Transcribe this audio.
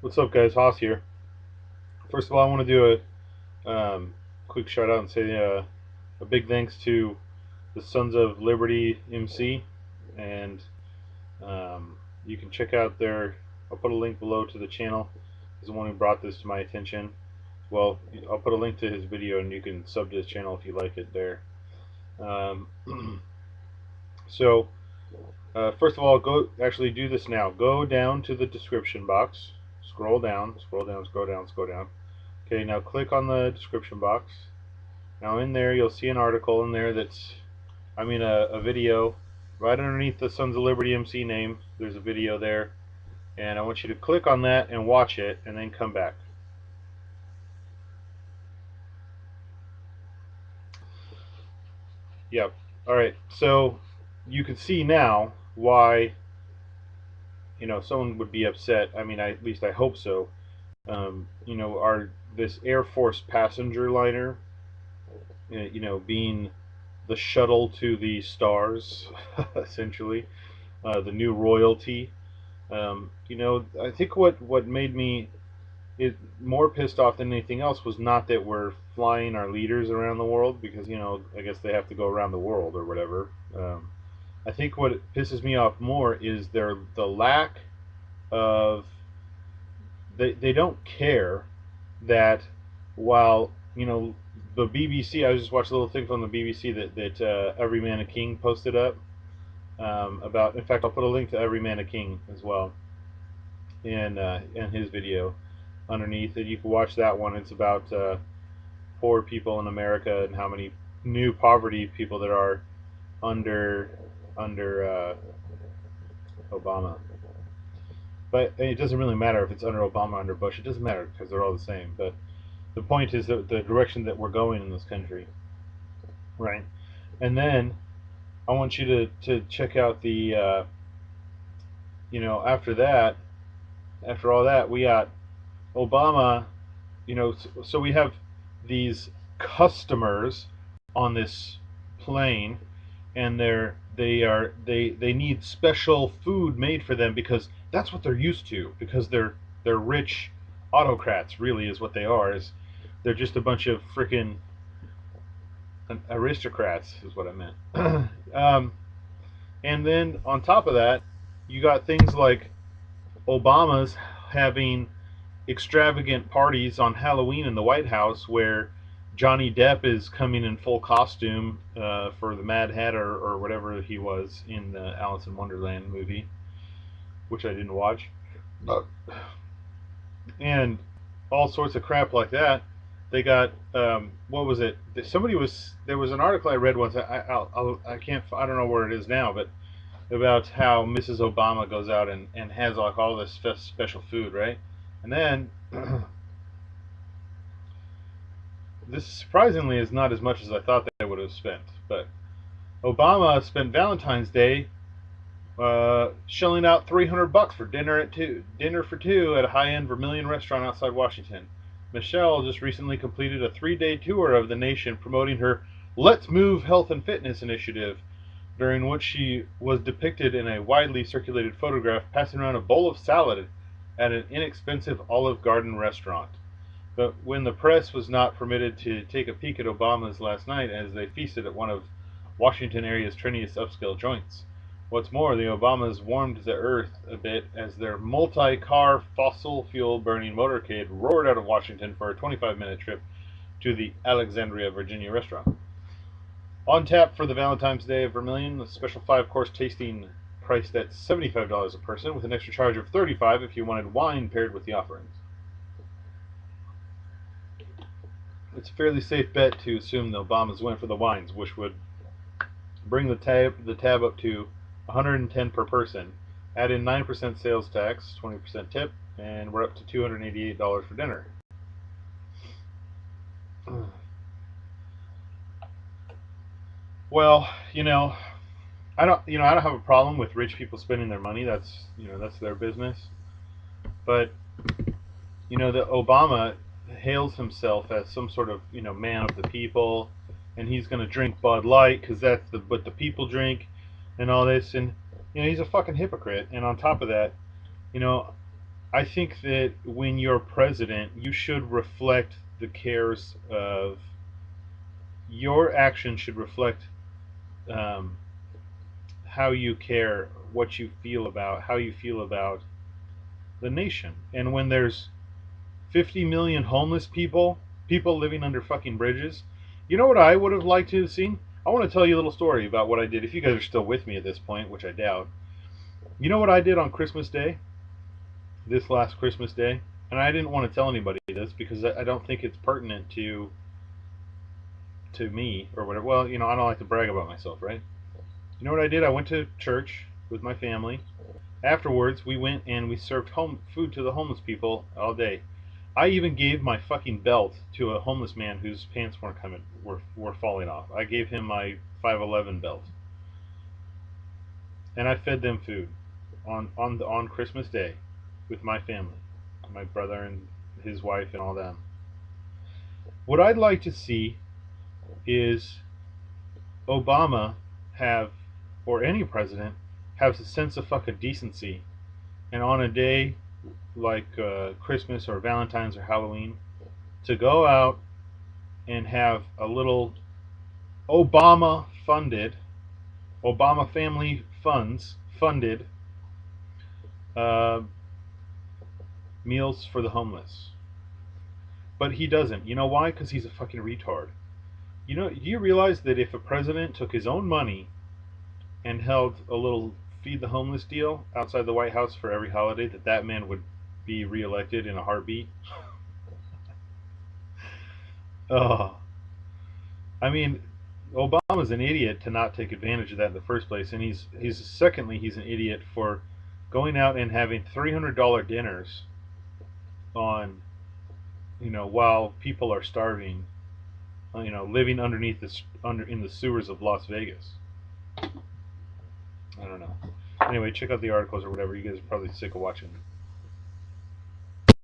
What's up, guys? Haas here. First of all, I want to do a quick shout out and say a big thanks to the Sons of Liberty MC, and you can check out their. I'll put a link below to the channel. He's the one who brought this to my attention. Well, I'll put a link to his video, and you can sub to his channel if you like it there. Um, so, first of all, go actually do this now. Go down to the description box. Scroll down, scroll down, scroll down, scroll down. Okay, now click on the description box. Now in there you'll see an article in there that's, a video. Right underneath the Sons of Liberty MC name, there's a video there. And I want you to click on that and watch it and then come back. Yep. Alright, so you can see now why someone would be upset. At least I hope so. This Air Force passenger liner, being the shuttle to the stars, essentially, the new royalty. I think what made me more pissed off than anything else was not that we're flying our leaders around the world, because I guess they have to go around the world or whatever. I think what pisses me off more is the lack of they don't care that while the BBC. I just watched a little thing from the BBC that EvrymanaKing posted up about. In fact, I'll put a link to EvrymanaKing as well in his video underneath it. You can watch that one. It's about poor people in America and how many new poverty people there are under Obama. But it doesn't really matter if it's under Obama or under Bush. It doesn't matter because they're all the same. But the point is that the direction that we're going in this country, right? And then I want you to check out the, after all that, we got Obama, so we have these customers on this plane, and they need special food made for them because that's what they're used to, because they're rich autocrats. Really is what they are. Is they're just a bunch of freaking aristocrats is what I meant. And then on top of that, you got things like Obama's having extravagant parties on Halloween in the White House, where Johnny Depp is coming in full costume for the Mad Hatter or whatever he was in the Alice in Wonderland movie, which I didn't watch, and all sorts of crap like that. They got what was it? There was an article I read once. I can't, I don't know where it is now, but about how Mrs. Obama goes out and has like all this special food, right? And then this surprisingly is not as much as I thought they would have spent. But Obama spent Valentine's Day shelling out $300 for dinner for two at a high-end Vermilion restaurant outside Washington. Michelle just recently completed a 3-day tour of the nation promoting her Let's Move Health and Fitness initiative, during which she was depicted in a widely circulated photograph passing around a bowl of salad at an inexpensive Olive Garden restaurant. But when the press was not permitted to take a peek at Obama's last night as they feasted at one of Washington area's trendiest upscale joints. What's more, the Obamas warmed the earth a bit as their multi-car fossil fuel burning motorcade roared out of Washington for a 25-minute trip to the Alexandria, Virginia restaurant. On tap for the Valentine's Day of Vermilion, a special 5-course tasting priced at $75 a person, with an extra charge of $35 if you wanted wine paired with the offerings. It's a fairly safe bet to assume the Obamas went for the wines, which would bring the tab up to $110 per person. Add in 9% sales tax, 20% tip, and we're up to $288 for dinner. Well, I don't have a problem with rich people spending their money. That's their business. But the Obama hails himself as some sort of man of the people, and he's going to drink Bud Light because that's what the people drink, and all this, and he's a fucking hypocrite. And on top of that, I think that when you're president, you should reflect the cares of your action should reflect um, how you care, what you feel about, how you feel about the nation. And when there's 50 million homeless people, people living under fucking bridges, you know what I would have liked to have seen? I want to tell you a little story about what I did. If you guys are still with me at this point, which I doubt, you know what I did on Christmas Day? This last Christmas Day? And I didn't want to tell anybody this because I don't think it's pertinent to me or whatever. Well, you know, I don't like to brag about myself, right? You know what I did? I went to church with my family. Afterwards, we went and we served home food to the homeless people all day. I even gave my fucking belt to a homeless man whose pants were falling off. I gave him my 511 belt, and I fed them food on Christmas Day with my family, my brother and his wife and all them. What I'd like to see is Obama have, or any president, have a sense of fucking decency, and on a day like Christmas or Valentine's or Halloween, to go out and have a little Obama funded, Obama family funds funded uh, meals for the homeless. But he doesn't. You know why? Because he's a fucking retard. You know, do you realize that if a president took his own money and held a little feed the homeless deal outside the White House for every holiday, that man would be reelected in a heartbeat? Oh, I mean, Obama's an idiot to not take advantage of that in the first place, and he's an idiot for going out and having $300 dinners on, while people are starving, living underneath under in the sewers of Las Vegas. I don't know. Anyway, check out the articles or whatever. You guys are probably sick of watching